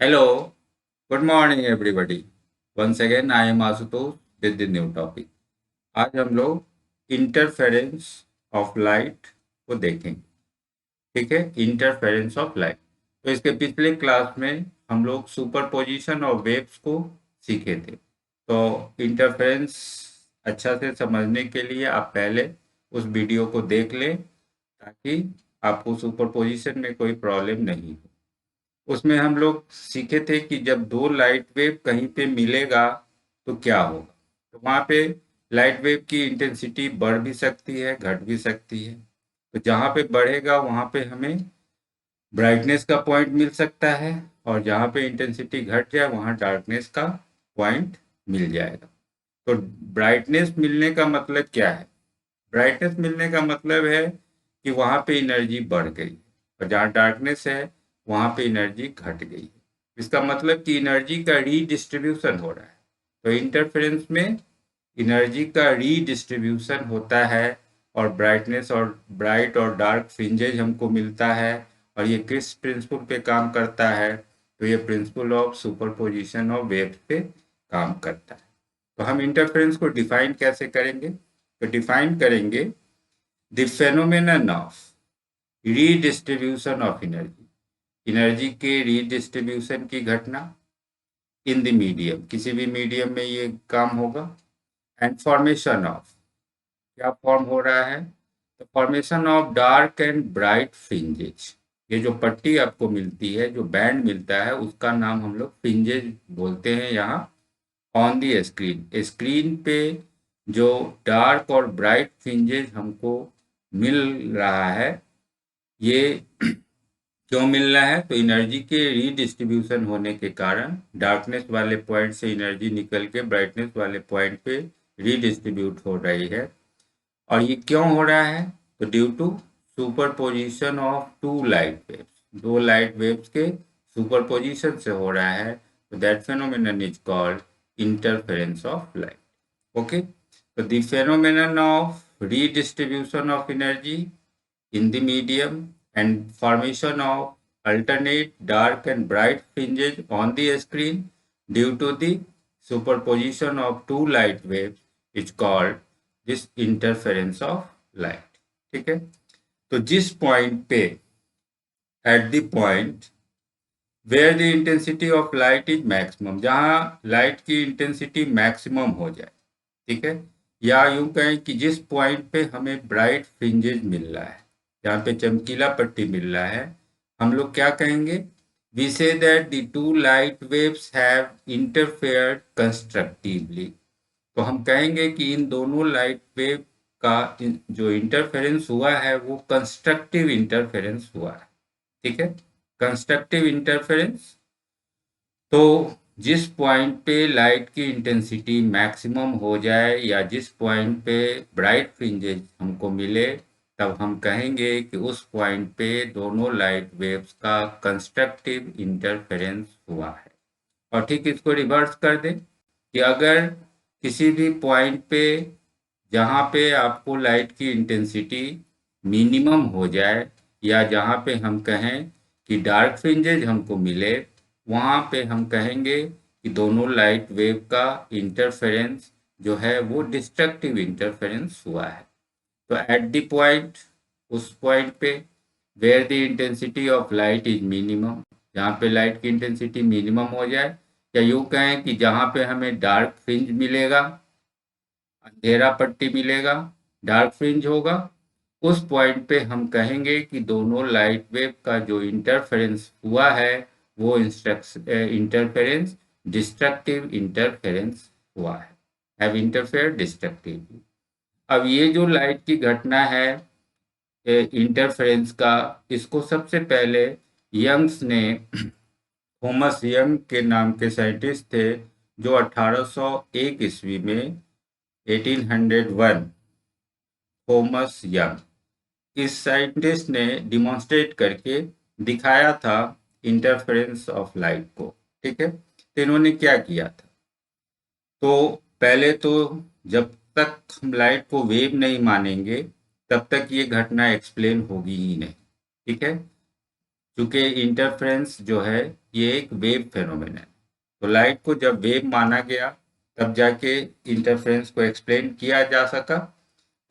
Hello, good morning everybody. Once again I am Asutosh with the new topic. आज हम लोग interference of light को देखेंगे। ठीक है, इंटरफेरेंस ऑफ लाइट। तो इसके पिछले क्लास में हम लोग सुपरपोजिशन ऑफ वेव्स को सीखे थे। तो इंटरफेरेंस अच्छा से समझने के लिए आप पहले उस वीडियो को देख लें ताकि आपको सुपरपोजिशन में कोई प्रॉब्लम नहीं हो। उसमें हम लोग सीखे थे कि जब दो लाइट वेव कहीं पे मिलेगा तो क्या होगा। तो वहां पे लाइट वेव की इंटेंसिटी बढ़ भी सकती है, घट भी सकती है। तो जहां पे बढ़ेगा वहां पे हमें ब्राइटनेस का पॉइंट मिल सकता है, और जहां पे इंटेंसिटी घट जाए वहां डार्कनेस का पॉइंट मिल जाएगा। तो ब्राइटनेस मिलने का मतलब क्या है? ब्राइटनेस मिलने का मतलब है कि वहां पे एनर्जी बढ़ गई, और जहाँ डार्कनेस है वहां पे एनर्जी घट गई है। इसका मतलब कि एनर्जी का रीडिस्ट्रीब्यूशन हो रहा है। तो इंटरफेरेंस में एनर्जी का रीडिस्ट्रीब्यूशन होता है, और ब्राइटनेस और ब्राइट और डार्क फ्रिंजेज हमको मिलता है। और ये किस प्रिंसिपल पे काम करता है? तो ये principle of superposition of waves पे काम करता है। तो हम इंटरफेरेंस को डिफाइन कैसे करेंगे? तो डिफाइन करेंगे the phenomenon of redistribution of energy, energy के रीडिस्ट्रीब्यूशन की घटना इन द मीडियम, किसी भी मीडियम में ये काम होगा। एंड फॉर्मेशन ऑफ, क्या फॉर्म हो रहा है? तो formation of dark and bright fringes. ये जो पट्टी आपको मिलती है, जो बैंड मिलता है, उसका नाम हम लोग फ्रिंजेज बोलते हैं। यहाँ ऑन दी स्क्रीन, स्क्रीन पे जो डार्क और ब्राइट फ्रिंजेज हमको मिल रहा है, ये क्यों मिल रहा है? तो एनर्जी के रीडिस्ट्रीब्यूशन होने के कारण डार्कनेस वाले पॉइंट से एनर्जी निकल के ब्राइटनेस वाले पॉइंट पे रीडिस्ट्रीब्यूट हो रही है। और ये क्यों हो रहा है? तो due to superposition of two light waves, दो लाइट वेव्स के सुपरपोजिशन से हो रहा है। तो that phenomenon is called interference of light. Okay, तो the phenomenon of redistribution of energy in the medium and formation of alternate dark and bright fringes on the screen due to the superposition of two light waves is called this interference of light। ठीक है, तो जिस point पे, at the point where the intensity of light is maximum, जहां light की intensity maximum हो जाए, ठीक है, या यूं कहें कि जिस पॉइंट पे हमें ब्राइट फ्रिंजेज मिल रहा है, जहाँ पे चमकीला पट्टी मिल रहा है, हम लोग क्या कहेंगे? We say that the two light waves have interfered constructively. तो हम कहेंगे कि इन दोनों लाइट वेव का जो इंटरफेरेंस हुआ है वो कंस्ट्रक्टिव इंटरफेरेंस हुआ है। ठीक है, कंस्ट्रक्टिव इंटरफेरेंस। तो जिस पॉइंट पे लाइट की इंटेंसिटी मैक्सिमम हो जाए, या जिस पॉइंट पे ब्राइट फ्रिंजेस हमको मिले, तब हम कहेंगे कि उस पॉइंट पे दोनों लाइट वेव्स का कंस्ट्रक्टिव इंटरफेरेंस हुआ है। और ठीक इसको रिवर्स कर दें कि अगर किसी भी पॉइंट पे जहाँ पे आपको लाइट की इंटेंसिटी मिनिमम हो जाए, या जहाँ पे हम कहें कि डार्क फ्रिंजेज हमको मिले, वहाँ पे हम कहेंगे कि दोनों लाइट वेव का इंटरफेरेंस जो है वो डिस्ट्रक्टिव इंटरफेरेंस हुआ है। तो एट द पॉइंट, उस पॉइंट पे where the intensity of light is minimum, जहाँ पे लाइट की इंटेंसिटी मिनिमम हो जाए, या यूँ कहें कि जहाँ पे हमें डार्क फ्रिंज मिलेगा, अंधेरा पट्टी मिलेगा, डार्क फ्रिंज होगा, उस पॉइंट पे हम कहेंगे कि दोनों लाइट वेव का जो इंटरफेरेंस हुआ है वो इंटरफेरेंस डिस्ट्रक्टिव इंटरफेरेंस हुआ है, हैव इंटरफेयर डिस्ट्रक्टिवली। अब ये जो लाइट की घटना है इंटरफेरेंस का, इसको सबसे पहले यंग्स ने, थॉमस यंग के नाम के साइंटिस्ट थे, जो 1801 ईस्वी में, 1801, थॉमस यंग, इस साइंटिस्ट ने डिमॉन्स्ट्रेट करके दिखाया था इंटरफेरेंस ऑफ लाइट को। ठीक है, तो इन्होंने क्या किया था? तो पहले तो जब तक हम लाइट को वेव नहीं मानेंगे तब तक ये घटना एक्सप्लेन होगी ही नहीं। ठीक है, क्योंकि इंटरफेरेंस जो है ये एक वेव फेनोमेनन है, तो लाइट को जब वेव माना गया तब जाके इंटरफेरेंस को एक्सप्लेन किया जा सका।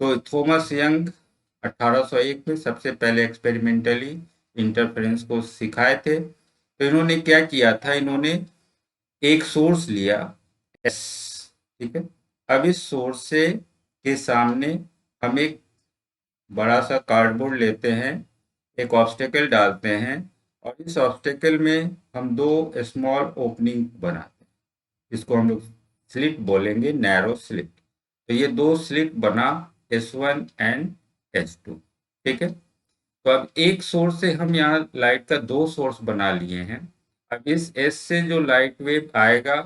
तो थॉमस यंग 1801 में सबसे पहले एक्सपेरिमेंटली इंटरफेरेंस को सिखाए थे। तो इन्होंने क्या किया था, इन्होंने एक सोर्स लिया एस, ठीक है। अब इस सोर्स से के सामने हम एक बड़ा सा कार्डबोर्ड लेते हैं, एक ऑब्स्टेकल डालते हैं और इस ऑब्स्टेकल में हम दो स्मॉल ओपनिंग बनाते हैं, इसको हम लोग स्लिट बोलेंगे, नैरो स्लिट। तो ये दो स्लिट बना S1 एंड S2, ठीक है। तो अब एक सोर्स से हम यहाँ लाइट का दो सोर्स बना लिए हैं। अब इस S से जो लाइट वेव आएगा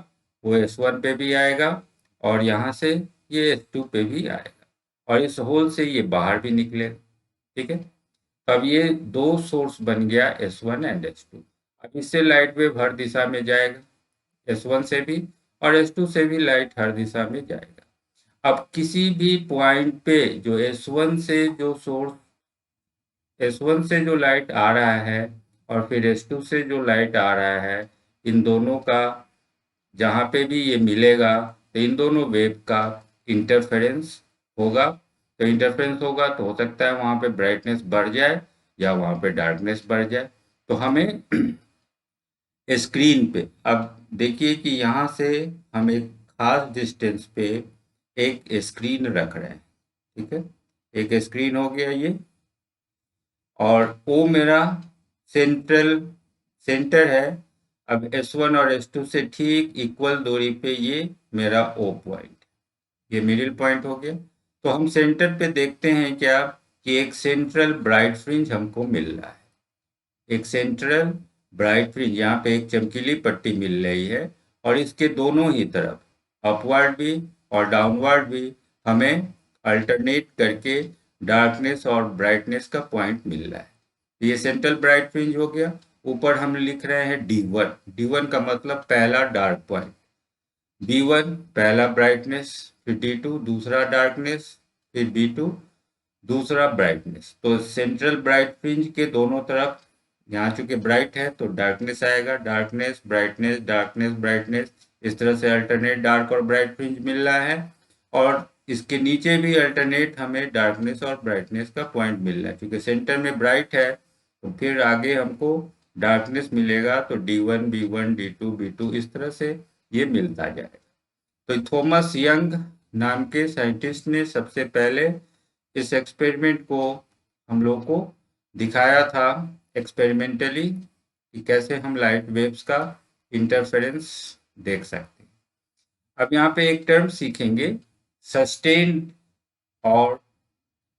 वो S1 पे भी आएगा और यहाँ से ये S2 पे भी आएगा और इस होल से ये बाहर भी निकलेगा, ठीक है। अब ये दो सोर्स बन गया S1 एंड S2। अब इससे लाइट वेव हर दिशा में जाएगा, S1 से भी और S2 से भी लाइट हर दिशा में जाएगा। अब किसी भी पॉइंट पे जो S1 से जो लाइट आ रहा है और फिर S2 से जो लाइट आ रहा है, इन दोनों का जहाँ पे भी ये मिलेगा तो इन दोनों वेव का इंटरफेरेंस होगा। तो इंटरफेरेंस होगा तो हो सकता है वहाँ पे ब्राइटनेस बढ़ जाए या वहाँ पे डार्कनेस बढ़ जाए। तो हमें स्क्रीन पे अब देखिए कि यहाँ से हम एक खास डिस्टेंस पे एक स्क्रीन रख रहे हैं, ठीक है। एक स्क्रीन हो गया ये, और ओ मेरा सेंटर है। अब S1 और S2 से ठीक इक्वल दूरी पे ये मेरा O पॉइंट, ये मिडिल पॉइंट हो गया। तो हम सेंटर पे देखते हैं क्या कि एक सेंट्रल ब्राइट फ्रिंज हमको मिल रहा है, एक सेंट्रल ब्राइट फ्रिंज, यहाँ पे एक चमकीली पट्टी मिल रही है और इसके दोनों ही तरफ अपवर्ड भी और डाउनवर्ड भी हमें अल्टरनेट करके डार्कनेस और ब्राइटनेस का पॉइंट मिल रहा है। ये सेंट्रल ब्राइट फ्रिंज हो गया। ऊपर हम लिख रहे हैं D1, D1 का मतलब पहला डार्क पॉइंट, B1 पहला ब्राइटनेस, फिर D2 दूसरा डार्कनेस, फिर B2 दूसरा ब्राइटनेस। तो सेंट्रल ब्राइट फ्रिंज के दोनों तरफ यहाँ चूंकि ब्राइट है तो डार्कनेस आएगा, डार्कनेस ब्राइटनेस डार्कनेस ब्राइटनेस, इस तरह से अल्टरनेट डार्क और ब्राइट फ्रिंज मिल रहा है। और इसके नीचे भी अल्टरनेट हमें डार्कनेस और ब्राइटनेस का पॉइंट मिल रहा है, क्योंकि सेंटर में ब्राइट है तो फिर आगे हमको डार्कनेस मिलेगा। तो D1 B1 D2 B2 इस तरह से ये मिलता जाएगा। तो थॉमस यंग नाम के साइंटिस्ट ने सबसे पहले इस एक्सपेरिमेंट को हम लोग को दिखाया था एक्सपेरिमेंटली कि कैसे हम लाइट वेव्स का इंटरफेरेंस देख सकते हैं। अब यहाँ पे एक टर्म सीखेंगे, सस्टेन्ड और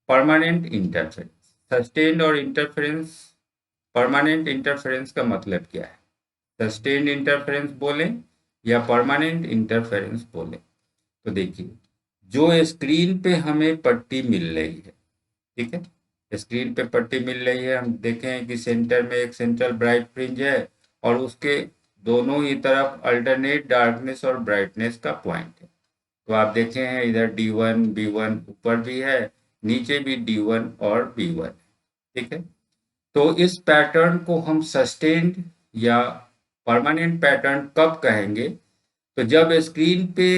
परमानेंट इंटरफेरेंस। सस्टेन्ड और इंटरफेरेंस, परमानेंट इंटरफेरेंस का मतलब क्या है, सस्टेन्ड इंटरफेरेंस बोले या परमानेंट इंटरफेरेंस बोले। तो देखिए, जो स्क्रीन पे हमें पट्टी मिल रही है, ठीक है, स्क्रीन पे पट्टी मिल रही है, हम देखें कि सेंटर में एक सेंट्रल ब्राइट फ्रिंज है और उसके दोनों ही तरफ अल्टरनेट डार्कनेस और ब्राइटनेस का पॉइंट है। तो आप देखे हैं इधर D1 B1 ऊपर भी है, नीचे भी D1 और B1, ठीक है। तो इस पैटर्न को हम सस्टेन्ड या परमानेंट पैटर्न कब कहेंगे, तो जब स्क्रीन पे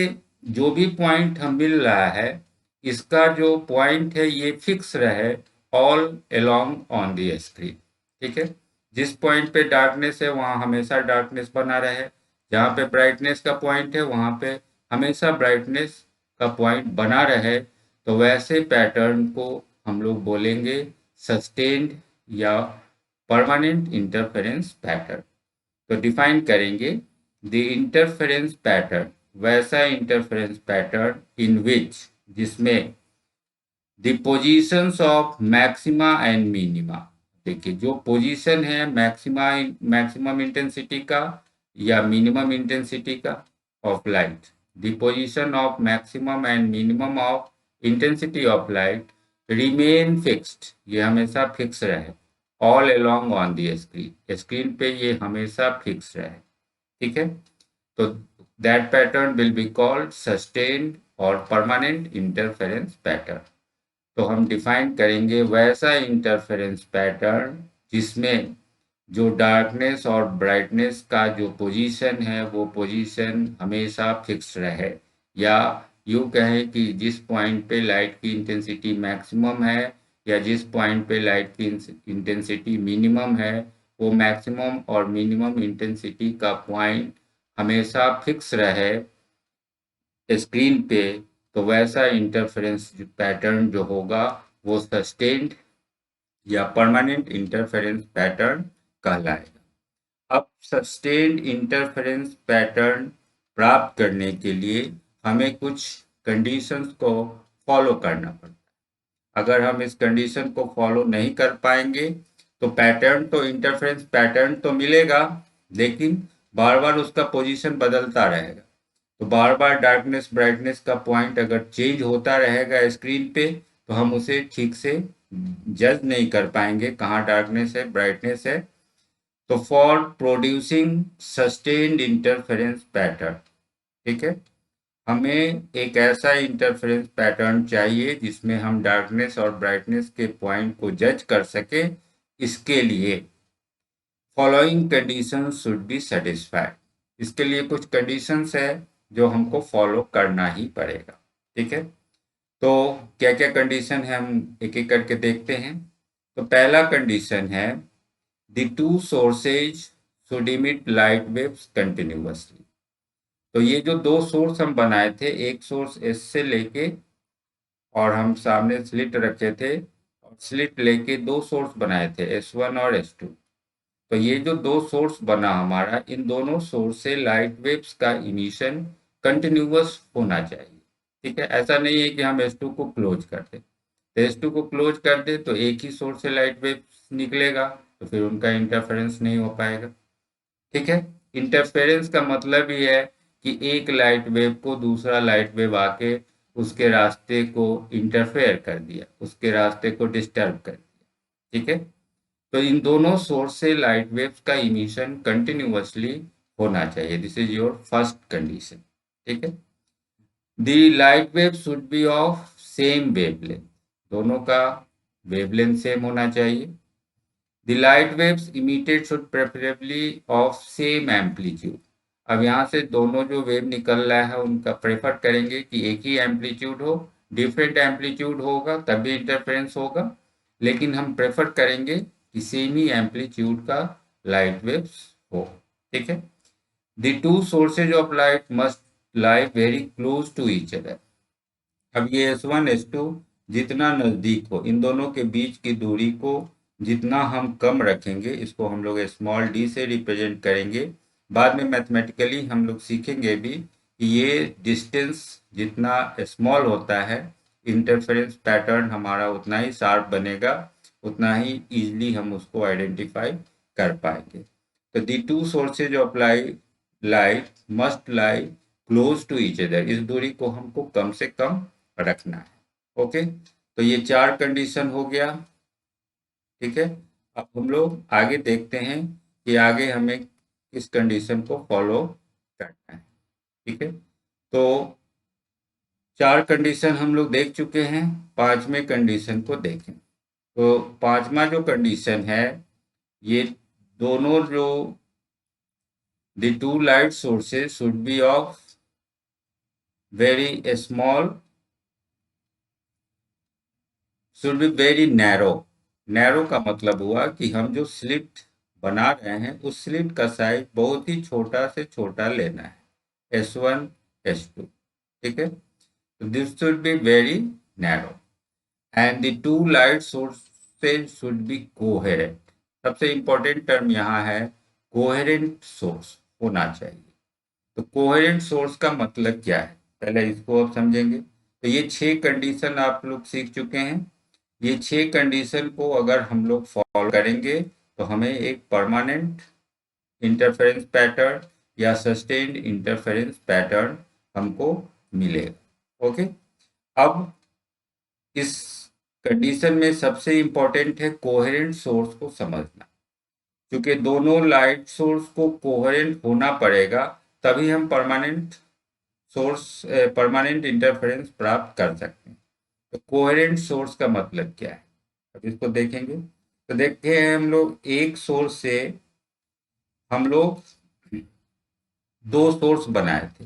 जो भी पॉइंट हम मिल रहा है इसका जो पॉइंट है ये फिक्स रहे all along on the screen, ठीक है। जिस पॉइंट पे डार्कनेस है वहां हमेशा डार्कनेस बना रहे, जहाँ पे ब्राइटनेस का पॉइंट है वहां पे हमेशा ब्राइटनेस का पॉइंट बना रहे, तो वैसे पैटर्न को हम लोग बोलेंगे सस्टेन्ड या परमानेंट इंटरफेरेंस पैटर्न। तो डिफाइन करेंगे, द इंटरफेरेंस पैटर्न, वैसा इंटरफेरेंस पैटर्न इन विच, जिसमें the positions of maxima and minima, देखिए जो पोजीशन है मैक्सिमम इंटेंसिटी का या मिनिमम इंटेंसिटी का of light, the position of maximum and minimum of intensity of light remain fixed, ये हमेशा फिक्स रहे all along on the screen, screen पे ये हमेशा फिक्स रहे, ठीक है। तो that pattern will be called sustained और परमानेंट इंटरफेरेंस पैटर्न। तो हम डिफाइन करेंगे वैसा इंटरफेरेंस पैटर्न जिसमें जो डार्कनेस और ब्राइटनेस का जो पोजीशन है वो पोजीशन हमेशा फिक्स रहे, या यूँ कहें कि जिस पॉइंट पे लाइट की इंटेंसिटी मैक्सिमम है या जिस पॉइंट पे लाइट की इंटेंसिटी मिनिमम है, वो मैक्सिमम और मिनिमम इंटेंसिटी का पॉइंट हमेशा फिक्स रहे स्क्रीन पे, तो वैसा इंटरफेरेंस पैटर्न जो होगा वो सस्टेन्ड या परमानेंट इंटरफेरेंस पैटर्न कहलाएगा। अब सस्टेन्ड इंटरफेरेंस पैटर्न प्राप्त करने के लिए हमें कुछ कंडीशंस को फॉलो करना पड़ता है। अगर हम इस कंडीशन को फॉलो नहीं कर पाएंगे तो पैटर्न तो इंटरफेरेंस पैटर्न तो मिलेगा, लेकिन बार बार उसका पोजीशन बदलता रहेगा। तो बार बार डार्कनेस ब्राइटनेस का पॉइंट अगर चेंज होता रहेगा स्क्रीन पे, तो हम उसे ठीक से जज नहीं कर पाएंगे कहाँ डार्कनेस है ब्राइटनेस है। तो for producing sustained interference pattern, ठीक है, हमें एक ऐसा इंटरफेरेंस पैटर्न चाहिए जिसमें हम डार्कनेस और ब्राइटनेस के पॉइंट को जज कर सके। इसके लिए following condition should be satisfied. इसके लिए कुछ कंडीशंस है जो हमको फॉलो करना ही पड़ेगा, ठीक है। तो क्या क्या कंडीशन है हम एक एक करके देखते हैं। तो पहला कंडीशन है the two sources should emit light waves continuously. तो ये जो दो सोर्स हम बनाए थे, एक सोर्स एस से लेके और हम सामने स्लिट रखे थे और स्लिट लेके दो सोर्स बनाए थे S1 और S2। तो ये जो दो सोर्स बना हमारा, इन दोनों सोर्स से लाइट वेव्स का इमिशन कंटिन्यूअस होना चाहिए, ठीक है। ऐसा नहीं है कि हम S2 को क्लोज कर दें। तो S2 को क्लोज कर दे तो एक ही सोर्स से लाइट वेव्स निकलेगा, तो फिर उनका इंटरफेरेंस नहीं हो पाएगा, ठीक है। इंटरफेरेंस का मतलब ही है कि एक लाइट वेव को दूसरा लाइट वेव आके उसके रास्ते को इंटरफेयर कर दिया, उसके रास्ते को डिस्टर्ब कर दिया, ठीक है। तो इन दोनों सोर्स से लाइट वेव्स का इमिशन कंटिन्यूअसली होना चाहिए। This is your first condition, ठीक है। The light wave should be of same wavelength, दोनों का वेवलेंथ सेम होना चाहिए। The light waves emitted should preferably of same amplitude. अब यहाँ से दोनों जो वेव निकल रहा है उनका प्रेफर करेंगे कि एक ही एम्पलीट्यूड हो। डिफरेंट एम्पलीट्यूड होगा तभी इंटरफेरेंस होगा, लेकिन हम प्रेफर करेंगे कि सेम ही एम्पलीट्यूड का लाइट वेव्स हो, ठीक है। The two sources of light must lie very close to each other. अब ये S1 S2 जितना नजदीक हो, इन दोनों के बीच की दूरी को जितना हम कम रखेंगे, इसको हम लोग स्मॉल d से रिप्रेजेंट करेंगे। बाद में मैथमेटिकली हम लोग सीखेंगे भी कि ये डिस्टेंस जितना स्मॉल होता है, इंटरफेरेंस पैटर्न हमारा उतना ही शार्प बनेगा, उतना ही इजीली हम उसको आइडेंटिफाई कर पाएंगे। तो the two sources of light must lie close to each other, इस दूरी को हमको कम से कम रखना है, ओके। तो ये चार कंडीशन हो गया, ठीक है। अब हम लोग आगे देखते हैं कि आगे हमें किस कंडीशन को फॉलो करना है, ठीक है। तो चार कंडीशन हम लोग देख चुके हैं, पांचवें कंडीशन को देखें। तो पांचवा जो कंडीशन है, ये दोनों जो the two light sources should be of very small, should be very narrow. Narrow का मतलब हुआ कि हम जो स्लिट बना रहे हैं उस स्लिट का साइज बहुत ही छोटा से छोटा लेना है, S1 S2, ठीक है। तो this should be very narrow and the two light sources should be coherent. सबसे इंपॉर्टेंट टर्म यहाँ है कोहेरेंट सोर्स होना चाहिए। तो कोहेरेंट सोर्स का मतलब क्या है, पहले इसको आप समझेंगे। तो ये 6 कंडीशन आप लोग सीख चुके हैं। ये 6 कंडीशन को अगर हम लोग फॉलो करेंगे तो हमें एक परमानेंट इंटरफेरेंस पैटर्न या सस्टेन्ड इंटरफेरेंस पैटर्न हमको मिलेगा, ओके। अब इस कंडीशन में सबसे इंपॉर्टेंट है कोहेरेंट सोर्स को समझना, क्योंकि दोनों लाइट सोर्स को कोहेरेंट होना पड़ेगा, तभी हम परमानेंट इंटरफेरेंस प्राप्त कर सकते हैं। तो कोहेरेंट सोर्स का मतलब क्या है, अब इसको देखेंगे। तो देखते हैं, हम लोग एक सोर्स से हम लोग दो सोर्स बनाए थे।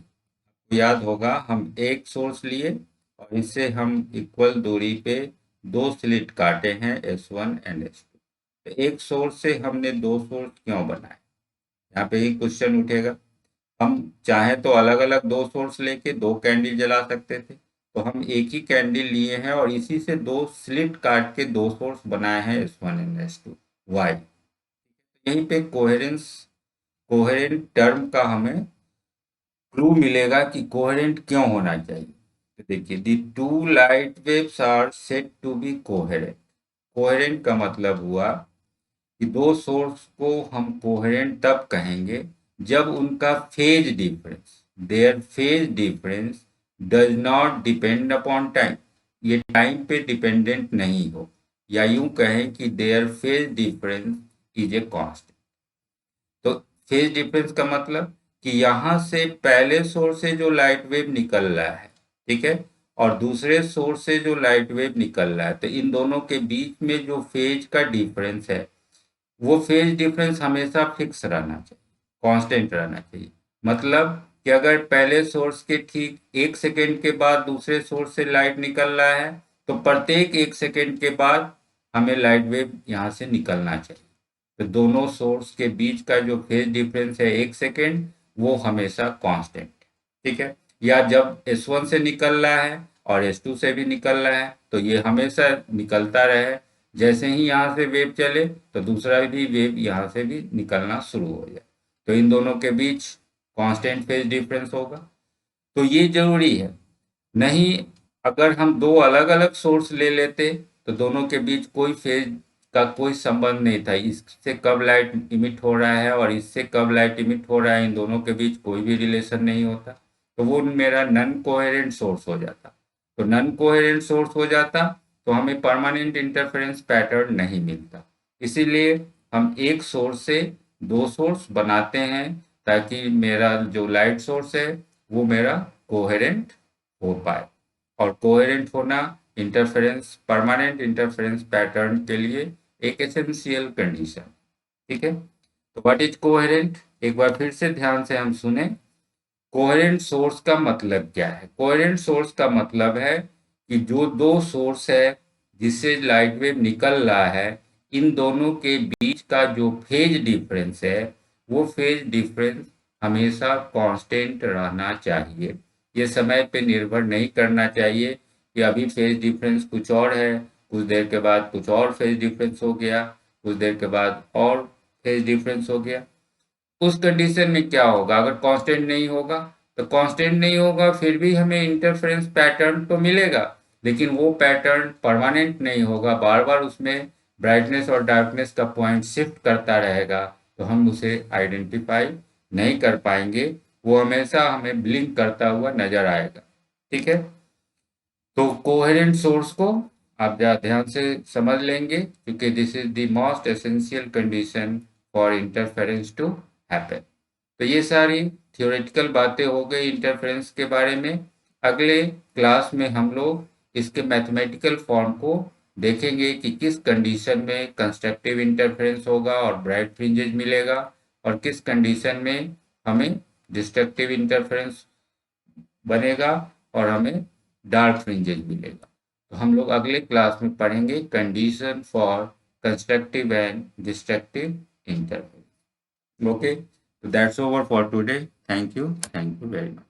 याद होगा, हम एक सोर्स लिए और इससे हम इक्वल दूरी पे दो स्लिट काटे हैं, S1 एंड S2। तो एक सोर्स से हमने दो सोर्स क्यों बनाए, यहाँ पे ही क्वेश्चन उठेगा। हम चाहे तो अलग अलग दो सोर्स लेके दो कैंडल जला सकते थे, तो हम एक ही कैंडल लिए हैं और इसी से दो स्लिट काट के दो सोर्स बनाए हैं, S1 एंड S2। वाई, यहीं पे कोहेरेंट टर्म का हमें क्लू मिलेगा कि कोहेरेंट क्यों होना चाहिए। तो देखिए, the two light waves are said to be coherent. Coherent का मतलब हुआ कि दो सोर्स को हम कोहेरेंट तब कहेंगे जब उनका phase difference, their phase difference does not depend upon time, ये टाइम पे डिपेंडेंट नहीं हो, या यूं कहें कि their phase difference is a constant. तो फेज डिफरेंस का मतलब कि यहां से पहले सोर्स से जो लाइट वेव निकल रहा है, ठीक है, और दूसरे सोर्स से जो लाइट वेव निकल रहा है, तो इन दोनों के बीच में जो फेज का डिफरेंस है, वो फेज डिफरेंस हमेशा फिक्स रहना चाहिए, कांस्टेंट रहना चाहिए। मतलब कि अगर पहले सोर्स के ठीक 1 सेकेंड के बाद दूसरे सोर्स से लाइट निकल रहा है, तो प्रत्येक 1 सेकेंड के बाद हमें लाइट वेव यहाँ से निकलना चाहिए। तो दोनों सोर्स के बीच का जो फेज डिफरेंस है 1 सेकेंड, वो हमेशा कांस्टेंट, ठीक है। या जब S1 से निकल रहा है और S2 से भी निकल रहा है, तो ये हमेशा निकलता रहे। जैसे ही यहाँ से वेव चले तो दूसरा भी वेव यहाँ से भी निकलना शुरू हो जाए, तो इन दोनों के बीच कांस्टेंट फेज डिफरेंस होगा। तो ये जरूरी है, नहीं अगर हम दो अलग अलग सोर्स ले लेते तो दोनों के बीच कोई फेज का कोई संबंध नहीं था, इससे कब लाइट इमिट हो रहा है और इससे कब लाइट इमिट हो रहा है, इन दोनों के बीच कोई भी रिलेशन नहीं होता, तो वो मेरा नॉन कोहेरेंट सोर्स हो जाता। तो नॉन कोहेरेंट सोर्स हो जाता तो हमें परमानेंट इंटरफेरेंस पैटर्न नहीं मिलता। इसीलिए हम एक सोर्स से दो सोर्स बनाते हैं ताकि मेरा जो लाइट सोर्स है वो मेरा कोहेरेंट हो पाए। और कोहेरेंट होना इंटरफेरेंस, परमानेंट इंटरफेरेंस पैटर्न के लिए एक एसेंशियल कंडीशन, ठीक है। तो व्हाट इज कोहेरेंट, एक बार फिर से ध्यान से हम सुने। कोहेरेंट सोर्स का मतलब क्या है? कोहेरेंट सोर्स का मतलब है कि जो दो सोर्स है जिससे लाइट वेव निकल रहा है, इन दोनों के बीच का जो फेज डिफरेंस है, वो फेज डिफरेंस हमेशा कांस्टेंट रहना चाहिए। ये समय पे निर्भर नहीं करना चाहिए कि अभी फेज डिफरेंस कुछ और है, कुछ देर के बाद कुछ और फेज डिफरेंस हो गया, कुछ देर के बाद और फेज डिफरेंस हो गया। उस कंडीशन में क्या होगा, अगर कांस्टेंट नहीं होगा तो कांस्टेंट नहीं होगा, फिर भी हमें इंटरफेरेंस पैटर्न तो मिलेगा, लेकिन वो पैटर्न परमानेंट नहीं होगा, बार बार उसमें ब्राइटनेस और डार्कनेस का पॉइंट शिफ्ट करता रहेगा, तो हम उसे आइडेंटिफाई नहीं कर पाएंगे, वो हमेशा हमें ब्लिंक करता हुआ नजर आएगा, ठीक है। तो कोहेरेंट सोर्स को आप ध्यान से समझ लेंगे, क्योंकि this is the most essential condition for interference to happen. तो ये सारी थियोरेटिकल बातें हो गई इंटरफेरेंस के बारे में। अगले क्लास में हम लोग इसके मैथमेटिकल फॉर्म को देखेंगे कि किस कंडीशन में कंस्ट्रक्टिव इंटरफेरेंस होगा और ब्राइट फ्रिंजेज मिलेगा, और किस कंडीशन में हमें डिस्ट्रक्टिव इंटरफेरेंस बनेगा और हमें डार्क फ्रिंजेज मिलेगा। तो हम लोग अगले क्लास में पढ़ेंगे condition for constructive and destructive interference. Okay, so that's over for today. Thank you very much.